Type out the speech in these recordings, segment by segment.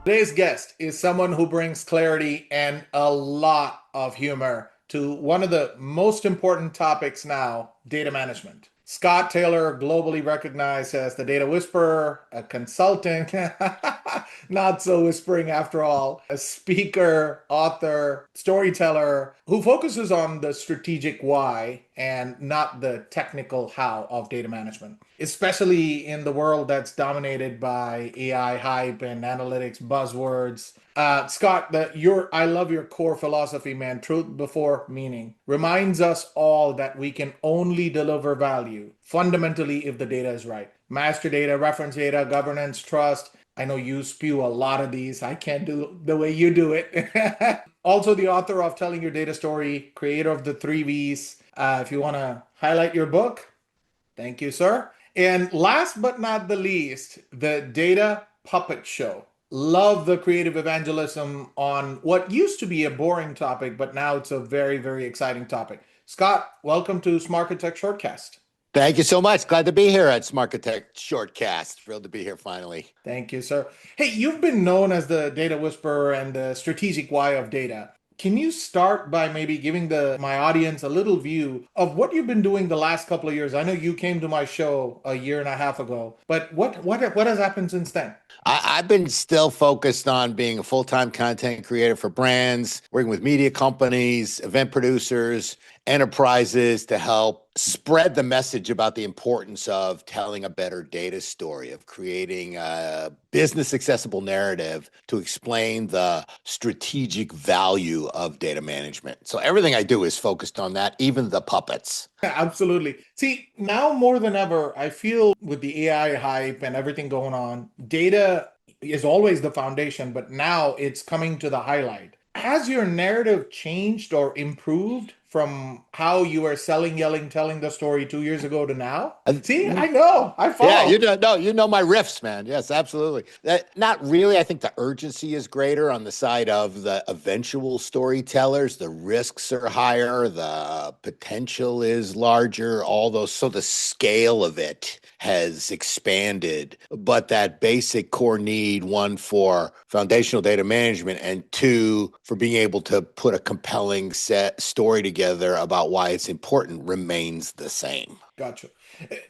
Today's guest is someone who brings clarity and a lot of humor to one of the most important topics now, data management. Scott Taylor, globally recognized as the data whisperer, a consultant, not so whispering after all, a speaker, author, storyteller who focuses on the strategic why and not the technical how of data management, especially in the world that's dominated by AI hype and analytics buzzwords. Scott, I love your core philosophy, man. Truth before meaning reminds us all that we can only deliver value fundamentally if the data is right. Master data, reference data, governance, trust. I know you spew a lot of these. I can't do the way you do it. Also, the author of Telling Your Data Story, creator of the three V's. If you want to highlight your book, thank you, sir. And last but not the least, the Data Puppet Show. Love the creative evangelism on what used to be a boring topic, but now it's a very, very exciting topic. Scott, welcome to Smarchitect Shortcast. Thank you so much. Glad to be here at Smarchitect Shortcast. Thrilled to be here finally. Thank you, sir. Hey, you've been known as the data whisperer and the strategic why of data. Can you start by maybe giving my audience a little view of what you've been doing the last couple of years? I know you came to my show a year and a half ago, but what has happened since then? I've been still focused on being a full-time content creator for brands, working with media companies, event producers, enterprises to help spread the message about the importance of telling a better data story, of creating a business accessible narrative to explain the strategic value of data management. So everything I do is focused on that, even the puppets. Absolutely. See, now more than ever, I feel with the AI hype and everything going on, data is always the foundation, but now it's coming to the highlight. Has your narrative changed or improved from how you were selling, yelling, telling the story 2 years ago to now? See, I know, I follow. Yeah, you know my riffs, man. Yes, absolutely. Not really. I think the urgency is greater on the side of the eventual storytellers. The risks are higher. The potential is larger. All those, so the scale of it has expanded. But that basic core need, one for foundational data management, and two for being able to put a compelling set story together about why it's important, remains the same. Gotcha.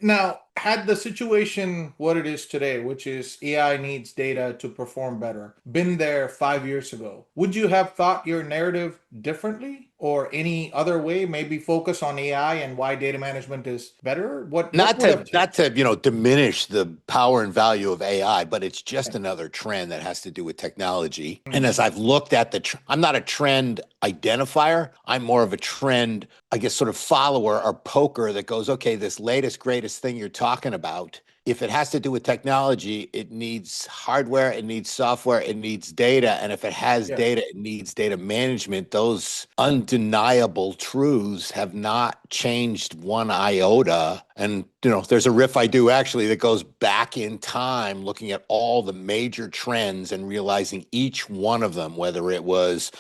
Now, had the situation what it is today, which is AI needs data to perform better, been there 5 years ago, would you have thought your narrative differently or any other way? Maybe focus on AI and why data management is better? What Not would have to changed? diminish the power and value of AI, but it's just another trend that has to do with technology. And as I've looked at I'm not a trend identifier. I'm more of a trend, I guess, sort of follower or poker that goes, okay, this latest greatest thing you're talking about, if it has to do with technology, it needs hardware, it needs software, it needs data. And if it has Yeah. data, it needs data management. Those undeniable truths have not changed one iota. And, there's a riff I do actually that goes back in time, looking at all the major trends and realizing each one of them, whether it was,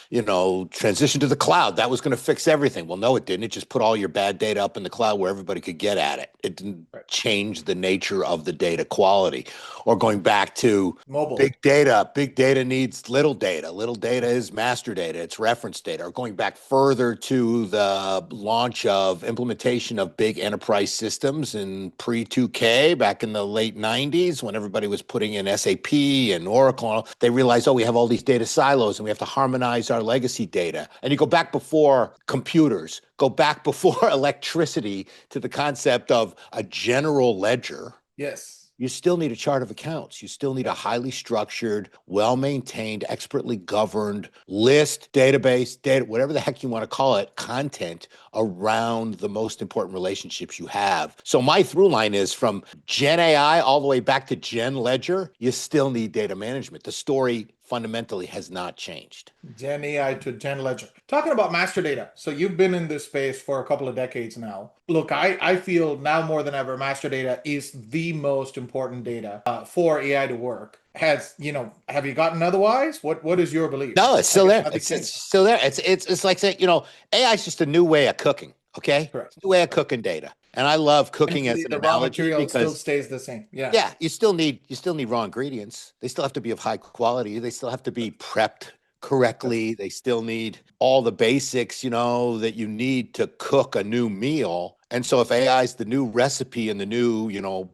transition to the cloud, that was going to fix everything. Well, no, it didn't. It just put all your bad data up in the cloud where everybody could get at it. It didn't change the nature of the data quality. Or going back to Mobile. big data needs little data. Little data is master data, it's reference data. Or going back further to the launch of implementation of big enterprise systems in pre-2K back in the late 90s when everybody was putting in SAP and Oracle. They realized, we have all these data silos and we have to harmonize our legacy data. And you go back before computers, go back before electricity to the concept of a general ledger. Yes. You still need a chart of accounts. You still need a highly structured, well-maintained, expertly governed list, database, data, whatever the heck you want to call it, content around the most important relationships you have. So my through line is from GenAI all the way back to GenLedger, you still need data management. The story fundamentally has not changed. GenAI to GenLedger. Talking about master data. So you've been in this space for a couple of decades now. Look, I feel now more than ever, master data is the most important data for AI to work. Have you gotten otherwise? What is your belief? No, it's still there. It's It's still there. It's like saying, AI is just a new way of cooking. Okay, correct. it's a new way of cooking data. And I love cooking as Essentially, an the raw analogy material still because stays the same. Yeah, yeah, you still need raw ingredients. They still have to be of high quality. They still have to be prepped that's correctly. They still need all the basics, that you need to cook a new meal. And so if AI is the new recipe and the new,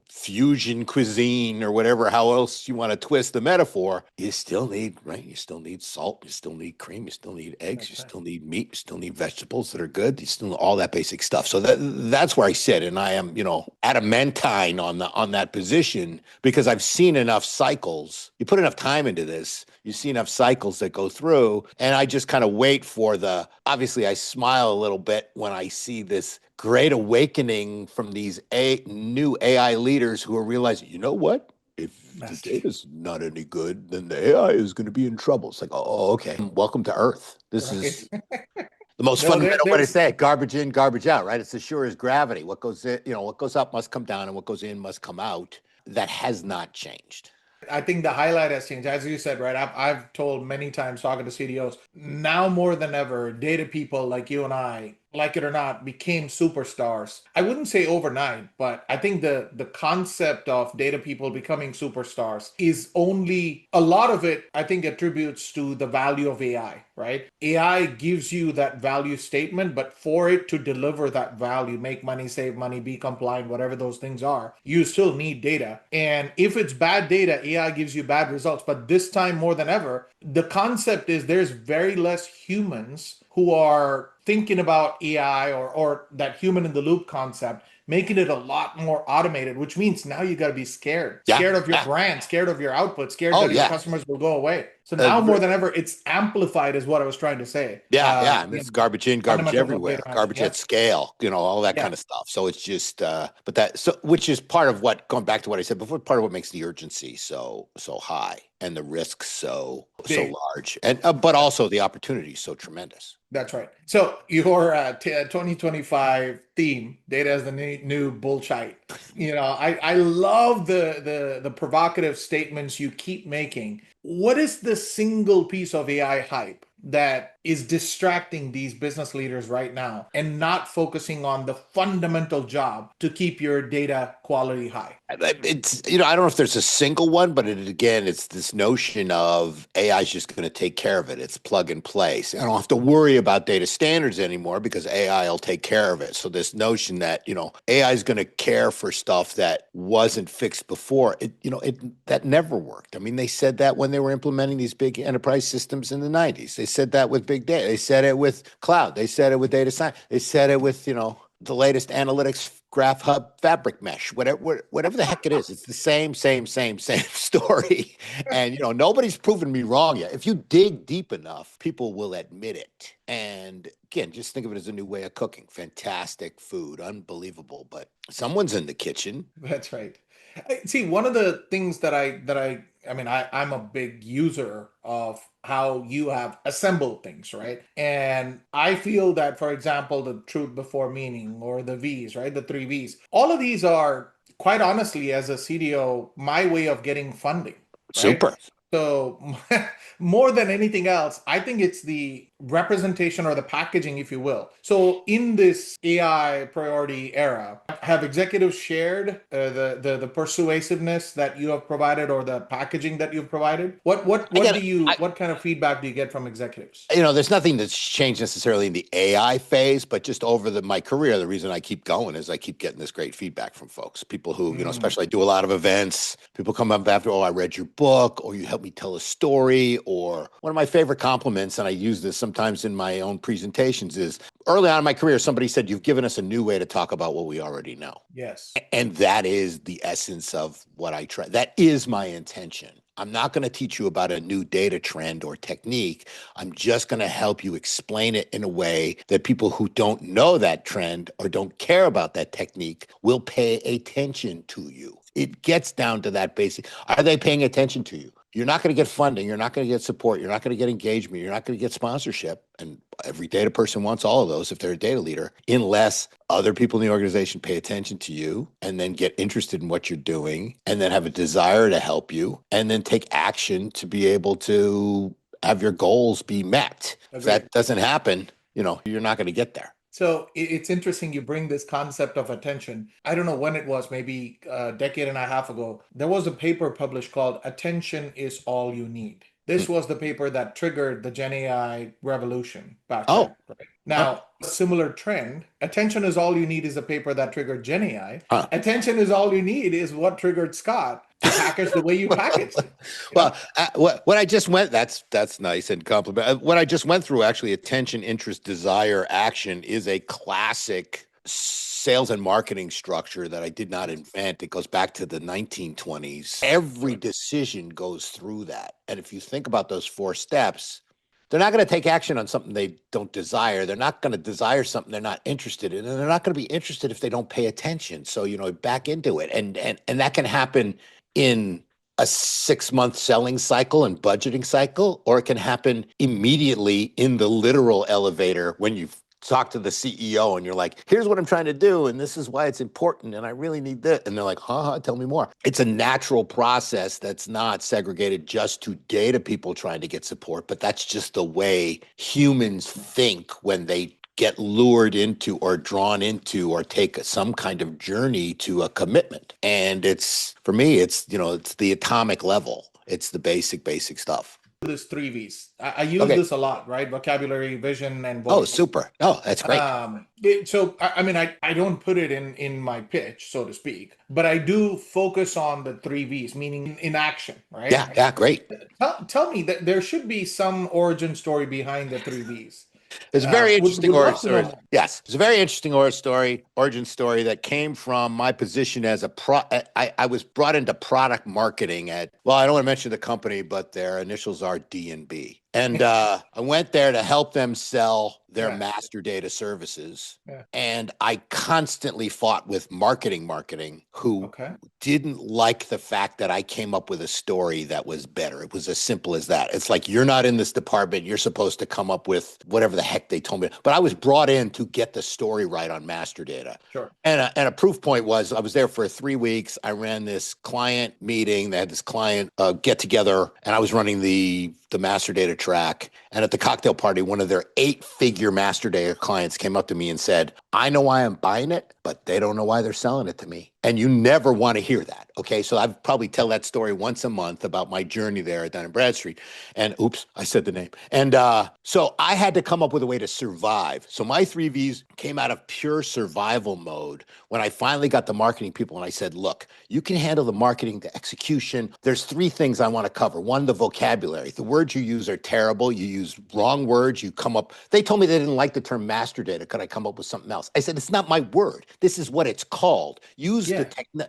fusion cuisine or whatever, how else you want to twist the metaphor, you still need, right? You still need salt, you still need cream, you still need eggs, you that's right. still need meat, you still need vegetables that are good, you still need all that basic stuff. So that's where I sit. And I am, adamantine on that position because I've seen enough cycles. You put enough time into this, you see enough cycles that go through, and I just kind of wait for obviously I smile a little bit when I see this great awakening from these new AI leaders who are realizing, you know what? If the That's data's not any good, then the AI is going to be in trouble. It's like, oh, okay. Welcome to Earth. This right. is the most No, fundamental way to there's say it. Garbage in, garbage out, right? It's as sure as gravity. What goes in, what goes up must come down, and what goes in must come out. That has not changed. I think the highlight has changed. As you said, right? I've told many times talking to CDOs, now more than ever, data people like you and I, like it or not, became superstars. I wouldn't say overnight, but I think the concept of data people becoming superstars is only a lot of it, I think, attributes to the value of AI, right? AI gives you that value statement, but for it to deliver that value, make money, save money, be compliant, whatever those things are, you still need data. And if it's bad data, AI gives you bad results. But this time more than ever, the concept is there's very less humans who are thinking about AI or that human in the loop concept, making it a lot more automated, which means now you got to be scared, Yeah, scared of your yeah. brand, scared of your output, scared Oh, that your yeah. customers will go away. So Uh, now more than ever, it's amplified, is what I was trying to say. Yeah, yeah. I mean, it's The garbage in, garbage fundamentals of data everywhere, management. garbage at Yeah, scale, all that yeah, kind of stuff. So it's just, which is part of going back to what I said before, part of what makes the urgency so high and the risks so big. large, and but also the opportunity so tremendous. That's right. So your 2025 theme, data as the new bullshit. I love the provocative statements you keep making. What is the single piece of AI hype that is distracting these business leaders right now and not focusing on the fundamental job to keep your data quality high? It's, I don't know if there's a single one, but again, it's this notion of AI is just going to take care of it. It's plug and play. So I don't have to worry about data standards anymore because AI will take care of it. So this notion that, AI is going to care for stuff that wasn't fixed before, that never worked. I mean, they said that when they were implementing these big enterprise systems in the 90s. They said that with big data. They said it with cloud. They said it with data science. They said it with, the latest analytics graph hub fabric mesh, whatever the heck it is. It's the same story. And, nobody's proven me wrong yet. If you dig deep enough, people will admit it. And again, just think of it as a new way of cooking. Fantastic food, unbelievable. But someone's in the kitchen. That's right. See, one of the things I mean, I'm a big user of how you have assembled things, right? And I feel that, for example, the truth before meaning or the V's, right? The three V's, all of these are, quite honestly, as a CDO, my way of getting funding, right? Super. So more than anything else, I think it's the representation or the packaging, if you will. So in this AI priority era, have executives shared the persuasiveness that you have provided or the packaging that you've provided? Again, What kind of feedback do you get from executives? there's nothing that's changed necessarily in the AI phase, but just over my career, the reason I keep going is I keep getting this great feedback from folks, people who, Mm, especially I do a lot of events. People come up after, oh, I read your book, or you helped me tell a story, or one of my favorite compliments, and I use this sometimes in my own presentations, is early on in my career, somebody said, you've given us a new way to talk about what we already know. yes. And that is the essence of what I try. That is my intention. I'm not going to teach you about a new data trend or technique. I'm just going to help you explain it in a way that people who don't know that trend or don't care about that technique will pay attention to you. It gets down to that basic. Are they paying attention to you? You're not going to get funding. You're not going to get support. You're not going to get engagement. You're not going to get sponsorship. And every data person wants all of those if they're a data leader, unless other people in the organization pay attention to you and then get interested in what you're doing and then have a desire to help you and then take action to be able to have your goals be met. If Agreed. that doesn't happen, you're not going to get there. So it's interesting you bring this concept of attention. I don't know when it was, maybe a decade and a half ago. There was a paper published called Attention is All You Need. This Hmm. was the paper that triggered the Gen AI revolution back then, Oh, right? huh, Now, a similar trend, Attention is All You Need is a paper that triggered Gen AI. huh. Attention is All You Need is what triggered Scott to package the way you packaged it, you know? Well, what I just went, that's nice and compliment. What I just went through, actually, attention, interest, desire, action is a classic sales and marketing structure that I did not invent. It goes back to the 1920s. Every Sure. decision goes through that. And if you think about those four steps, they're not going to take action on something they don't desire. They're not going to desire something they're not interested in, and they're not going to be interested if they don't pay attention. So, back into it. And that can happen in a 6-month selling cycle and budgeting cycle, or it can happen immediately in the literal elevator when you talk to the CEO and you're like, here's what I'm trying to do, and this is why it's important, and I really need this. And they're like, tell me more. It's a natural process that's not segregated just to data people trying to get support, but that's just the way humans think when they get lured into or drawn into or take some kind of journey to a commitment. And it's, for me, it's the atomic level. It's the basic stuff. This three V's. I use Okay. this a lot, right? Vocabulary, vision, and Oh, voice. super. Oh, that's great. So I mean, I don't put it in my pitch, so to speak, but I do focus on the three V's, meaning in action, right? Yeah, yeah, great. Tell me that there should be some origin story behind the three V's. It's a very interesting Would origin love to know story. more. Yes, it's a very interesting origin story that came from my position as I was brought into product marketing at, well, I don't want to mention the company, but their initials are D&B. And I went there to help them sell their Yeah, master data services. yeah. And I constantly fought with marketing who Okay. didn't like the fact that I came up with a story that was better. It was as simple as that. It's like, you're not in this department. You're supposed to come up with whatever the heck they told me. But I was brought in to get the story right on master data. Sure. And a proof point was I was there for 3 weeks. I ran this client meeting. They had this client get together, and I was running the master data track. And at the cocktail party, one of their 8-figure master data clients came up to me and said, I know why I'm buying it, but they don't know why they're selling it to me. And you never want to hear that. Okay. So I probably tell that story once a month about my journey there at Dun & Bradstreet. And oops, I said the name. And so I had to come up with a way to survive. So my 3 V's came out of pure survival mode when I finally got the marketing people and I said, look, you can handle the marketing, the execution. There's 3 things I want to cover. One, the vocabulary. The words you use are terrible. You use wrong words. You come up. They told me they didn't like the term master data. Could I come up with something else? I said, it's not my word. This is what it's called. Use the Yeah.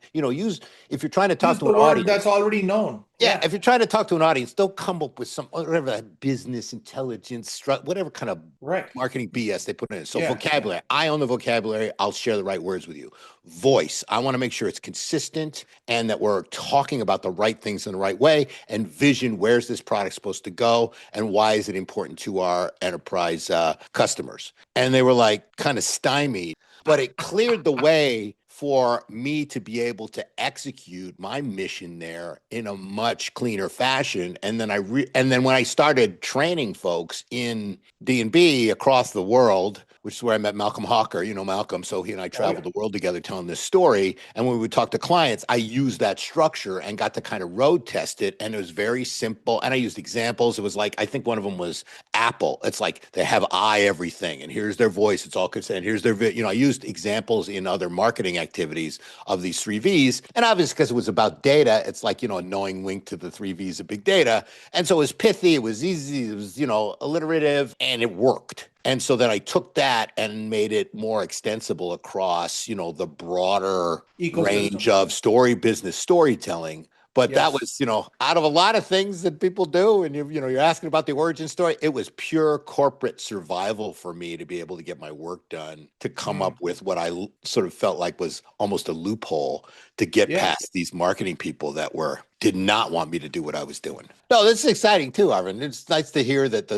if you're trying to talk Use to the an word audience. that's already known. Yeah, Yeah. if you're trying to talk to an audience, don't come up with some whatever that business intelligence, whatever kind of Right. marketing BS they put in. So Yeah. Yeah. vocabulary, I own the vocabulary. I'll share the right words with you. Voice, I want to make sure it's consistent and that we're talking about the right things in the right way. And vision, where's this product supposed to go and why is it important to our enterprise customers? And they were like kind of stymied, but it cleared the way for me to be able to execute my mission there in a much cleaner fashion. And then when I started training folks in D&B across the world, which is where I met Malcolm Hawker, Malcolm. So he and I Oh yeah. traveled the world together telling this story. And when we would talk to clients, I used that structure and got to kind of road test it. And it was very simple. And I used examples. It was like, I think one of them was Apple. It's like they have everything. And here's their voice. It's all consent. Here's their, I used examples in other marketing activities of these 3 V's. And obviously, because it was about data, it's like, a knowing wink to the 3 V's of big data. And so it was pithy. It was easy. It was, alliterative, and it worked. And so then I took that and made it more extensible across, the broader range Ecosystem. of business storytelling. But that Yes. was, out of a lot of things that people do, and you're asking about the origin story, it was pure corporate survival for me to be able to get my work done, to come Mm. up with what I sort of felt like was almost a loophole to get Yeah. past these marketing people that did not want me to do what I was doing. No, this is exciting too, Arvin. It's nice to hear that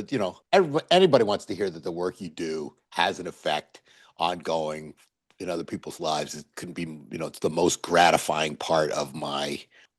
anybody wants to hear that the work you do has an effect ongoing in other people's lives. It can be, it's the most gratifying part of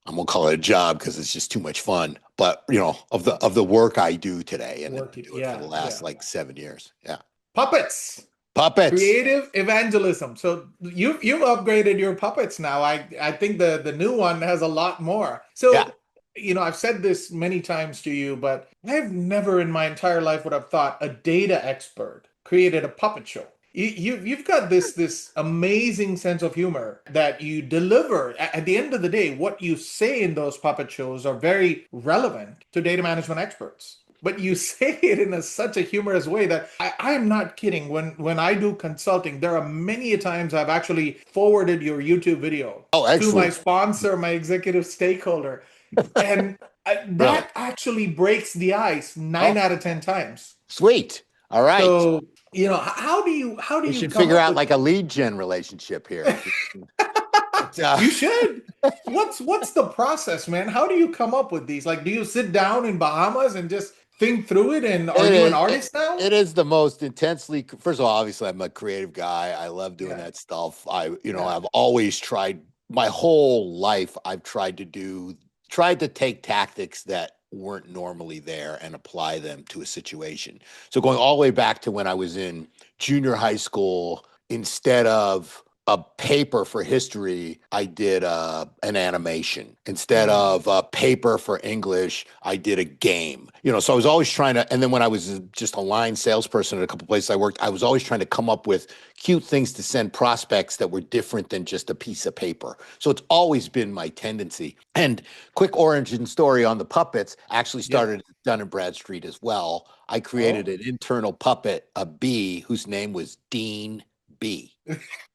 I'm gonna call it a job because it's just too much fun. But of the work I do today, and I've Work been it. doing it for the Yeah. last Yeah. like 7 years. Yeah. Puppets. Puppets. Creative evangelism. So you've upgraded your puppets now. I think the new one has a lot more. Yeah. So, I've said this many times to you, but I've never in my entire life would have thought a data expert created a puppet show. You've got this amazing sense of humor that you deliver. At the end of the day, what you say in those puppet shows are very relevant to data management experts. But you say it in such a humorous way that I am not kidding. When I do consulting, there are many times I've actually forwarded your YouTube video Oh, to my excellent. sponsor, my executive stakeholder, and Really. that actually breaks the ice nine Oh, out of 10 times. sweet. All right. So, how do you We should come figure up out with like a lead gen relationship here. But, You should. What's the process, man? How do you come up with these? Like, do you sit down in Bahamas and just think through it? And are It you an is. artist now? It is the most intensely. First of all, obviously, I'm a creative guy. I love doing Yeah, that stuff. yeah. I've always tried my whole life. I've tried to take tactics that weren't normally there and apply them to a situation. So going all the way back to when I was in junior high school, instead of a paper for history, I did an animation. Instead Mm. of a paper for English, I did a game. So I was always trying to, and then when I was just a line salesperson at a couple places I worked, I was always trying to come up with cute things to send prospects that were different than just a piece of paper. So it's always been my tendency. And quick origin story on the puppets actually Yeah. started at Dun and Bradstreet as well. I created Oh, an internal puppet, a bee, whose name was Dean B,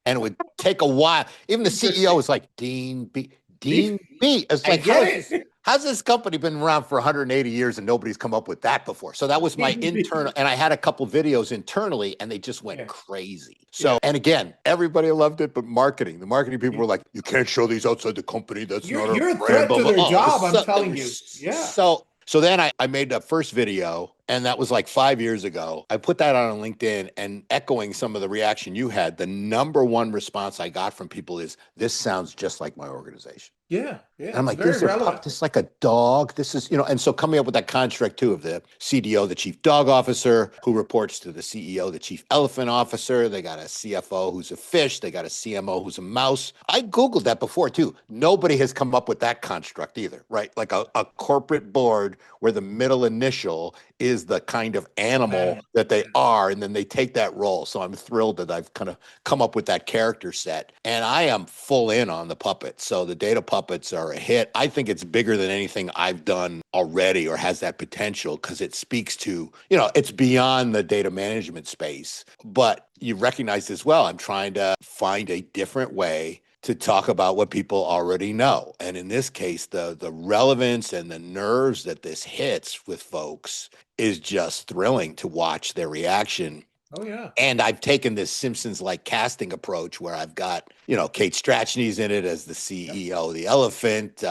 and it would take a while. Even the CEO interesting. was like, Dean B. It's I like, get it. how's this company been around for 180 years and nobody's come up with that before? So that was my internal, and I had a couple videos internally and they just went Yeah, crazy. yeah. So, and again, everybody loved it, but the marketing people were like, you can't show these outside the company. That's You're not our you're a brand, threat blah, to blah. their Oh, job, I'm it telling you. was Yeah. so then I made the first video, and that was like 5 years ago. I put that on LinkedIn, and echoing some of the reaction you had, the number one response I got from people is, this sounds just like my organization. Yeah, yeah. And I'm It's like, very these are relevant. this is like a dog. This is, and so coming up with that construct too of the CDO, the chief dog officer, who reports to the CEO, the chief elephant officer. They got a CFO who's a fish. They got a CMO who's a mouse. I Googled that before too. Nobody has come up with that construct either, right? Like a corporate board where the middle initial is the kind of animal Man. that they are, and then they take that role. So I'm thrilled that I've kind of come up with that character set, and I am full in on the puppets. So the data puppets are a hit. I think it's bigger than anything I've done already, or has that potential, because it speaks to, it's beyond the data management space, but you recognize as well, I'm trying to find a different way to talk about what people already know. And in this case, the relevance and the nerves that this hits with folks is just thrilling to watch their reaction. Oh yeah. And I've taken this Simpsons-like casting approach where I've got, Kate Strachny's in it as the Yep. CEO, the elephant,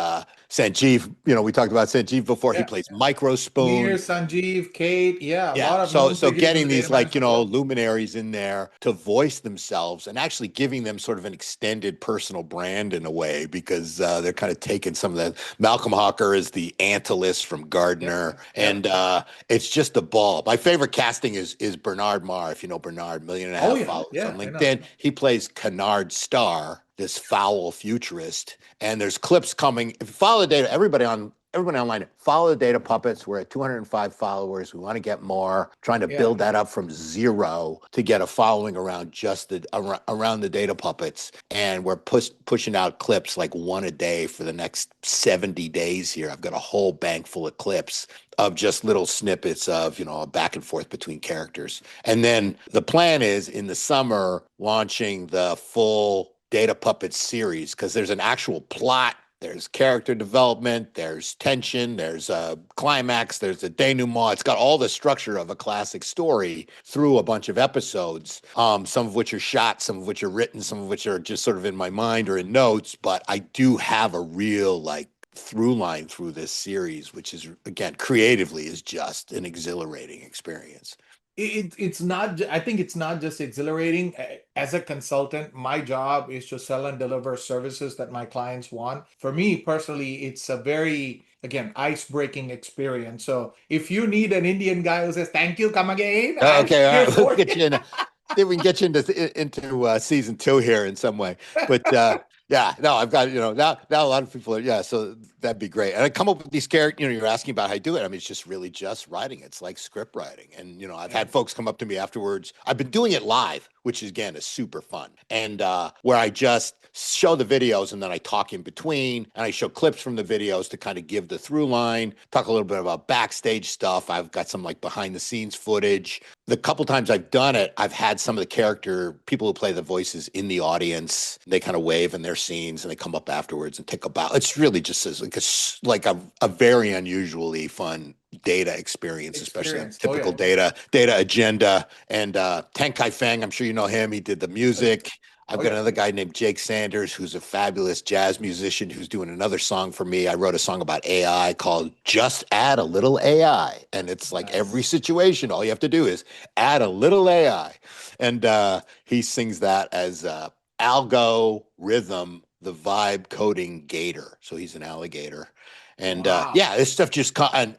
Sanjeev, we talked about Sanjeev before. He Yeah. plays Micro Mir, Spoon. Sanjeev, Kate, yeah, a Yeah. lot of So known so figures in getting the these data like, management world. luminaries in there to voice themselves, and actually giving them sort of an extended personal brand in a way, because they're kind of taking some of that. Malcolm Hawker is the Antylos from Yep. Gardner, Yep. and it's just a ball. My favorite casting is Bernard Marr, if you know Bernard, 1.5 million Oh yeah. followers on Yeah, I know. LinkedIn. He plays Kennard Starr, this foul futurist, and there's clips coming. If you follow the data, everybody online, follow the data puppets. We're at 205 followers. We want to get more, trying to Yeah. build that up from zero to get a following around just around the data puppets. And we're pushing out clips like one a day for the next 70 days here. I've got a whole bank full of clips of just little snippets of, a back and forth between characters. And then the plan is in the summer launching the full data puppets series, because there's an actual plot. There's character development, there's tension, there's a climax, there's a denouement. It's got all the structure of a classic story through a bunch of episodes, some of which are shot, some of which are written, some of which are just sort of in my mind or in notes. But I do have a real through line through this series, which is, again, creatively is just an exhilarating experience. It's not, I think it's not just exhilarating. As a consultant, my job is to sell and deliver services that my clients want. For me personally, it's a very, again, ice-breaking experience. So if you need an Indian guy who says, thank you, come again, I'm Okay, all here right, we'll for get you. you in. Then we can get you into season two here in some way. But yeah, no, I've got now a lot of people are so that'd be great. And I come up with these characters. You're asking about how I do it. I mean, it's just really just writing. It's like script writing. And I've had folks come up to me afterwards. I've been doing it live, which again is super fun. And where I just show the videos and then I talk in between, and I show clips from the videos to kind of give the through line. Talk a little bit about backstage stuff. I've got some like behind the scenes footage. The couple times I've done it, I've had some of the character people who play the voices in the audience. They kind of wave in their scenes and they come up afterwards and take a bow. It's really just like a very unusually fun data experience, especially on Oh typical yeah. data agenda. And Tank Kai Feng, I'm sure you know him. He did the music. I've Oh got yeah. another guy named Jake Sanders, who's a fabulous jazz musician who's doing another song for me. I wrote a song about AI called Just Add a Little AI. And it's like every Nice. situation, all you have to do is add a little AI. And he sings that as algo rhythm, the vibe coding gator. So he's an alligator. And Wow. yeah, this stuff just and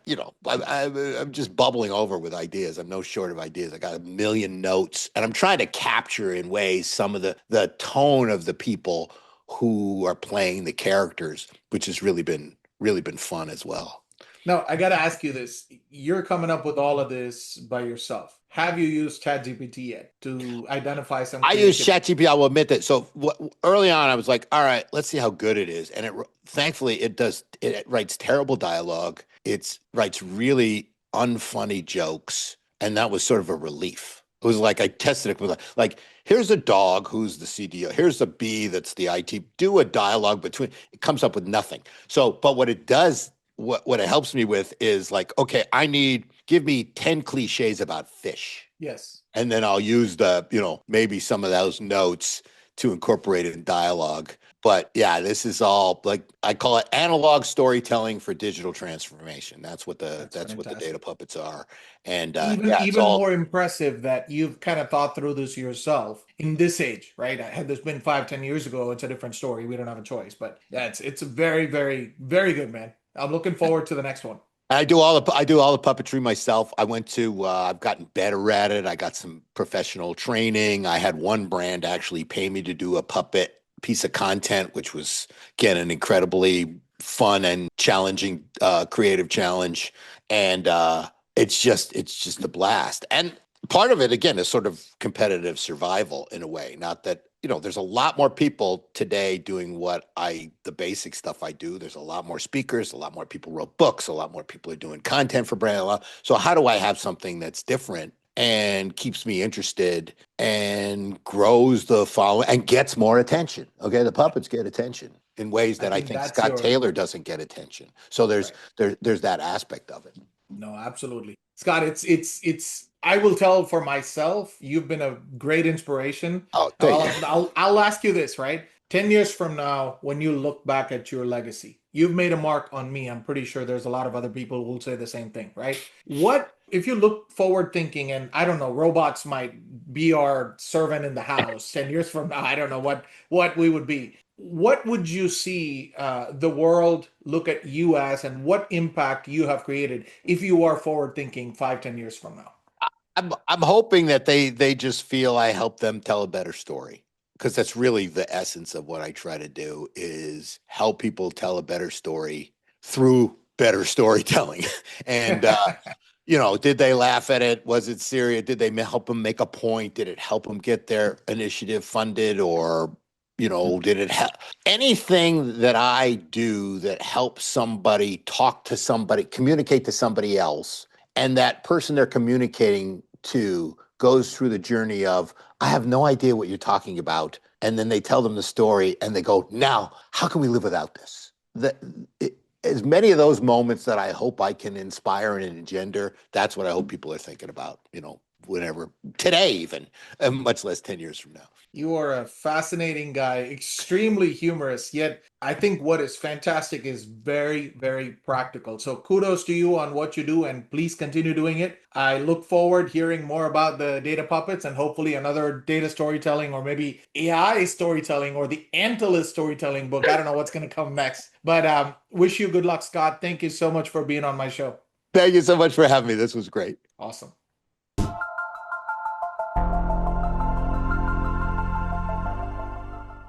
I'm just bubbling over with ideas. I'm no short of ideas. I got a million notes, and I'm trying to capture in ways some of the tone of the people who are playing the characters, which has really been fun as well. Now, I got to ask you this. You're coming up with all of this by yourself. Have you used ChatGPT yet to identify some I use creative? ChatGPT. I will admit that. So early on, I was like, "All right, let's see how good it is." And thankfully, it does. It writes terrible dialogue. It writes really unfunny jokes, and that was sort of a relief. It was like I tested it with like, here's a dog who's the CDO. Here's a bee that's the IT. Do a dialogue between. It comes up with nothing. So, but what it does, what it helps me with is like, okay, give me 10 cliches about fish, Yes. and then I'll use maybe some of those notes to incorporate it in dialogue. But yeah, this is all like I call it analog storytelling for digital transformation. That's That's what the data fantastic. puppets are. And Even yeah, it's even all more impressive that you've kind of thought through this yourself in this age, right? Had this been 5, 10 years ago, it's a different story. We don't have a choice. But yeah, it's a very, very, very good, man. I'm looking forward to the next one. I do all the puppetry myself. I've gotten better at it. I got some professional training. I had one brand actually pay me to do a puppet piece of content, which was again an incredibly fun and challenging creative challenge. And it's just a blast. And part of it again is sort of competitive survival in a way. Not that there's a lot more people today doing the basic stuff I do. There's a lot more speakers, a lot more people wrote books, a lot more people are doing content for brand. So how do I have something that's different and keeps me interested and grows the following and gets more attention? Okay, the puppets get attention in ways I that I think think that's Scott your Taylor doesn't get attention. So right. there's that aspect of it. No, absolutely. Scott, it's I will tell for myself, you've been a great inspiration. Oh, Now, thank you. I'll ask you this, right? 10 years from now, when you look back at your legacy, you've made a mark on me. I'm pretty sure there's a lot of other people who will say the same thing, right? What if you look forward thinking, and I don't know, robots might be our servant in the house 10 years from now, I don't know what we would be. What would you see the world look at you as, and what impact you have created if you are forward thinking 5, 10 years from now? I'm hoping that they just feel I help them tell a better story, because that's really the essence of what I try to do is help people tell a better story through better storytelling. And did they laugh at it? Was it serious? Did they help them make a point? Did it help them get their initiative funded? Or did it help anything that I do that helps somebody talk to somebody, communicate to somebody else, and that person they're communicating to goes through the journey of, I have no idea what you're talking about. And then they tell them the story and they go, now, how can we live without this? As many of those moments that I hope I can inspire and engender, that's what I hope people are thinking about, whenever, today even, and much less 10 years from now. You are a fascinating guy, extremely humorous, yet I think what is fantastic is very, very practical. So kudos to you on what you do, and please continue doing it. I look forward hearing more about the data puppets and hopefully another data storytelling or maybe AI storytelling or the Antilles storytelling book. I don't know what's going to come next, but wish you good luck, Scott. Thank you so much for being on my show. Thank you so much for having me. This was great. Awesome.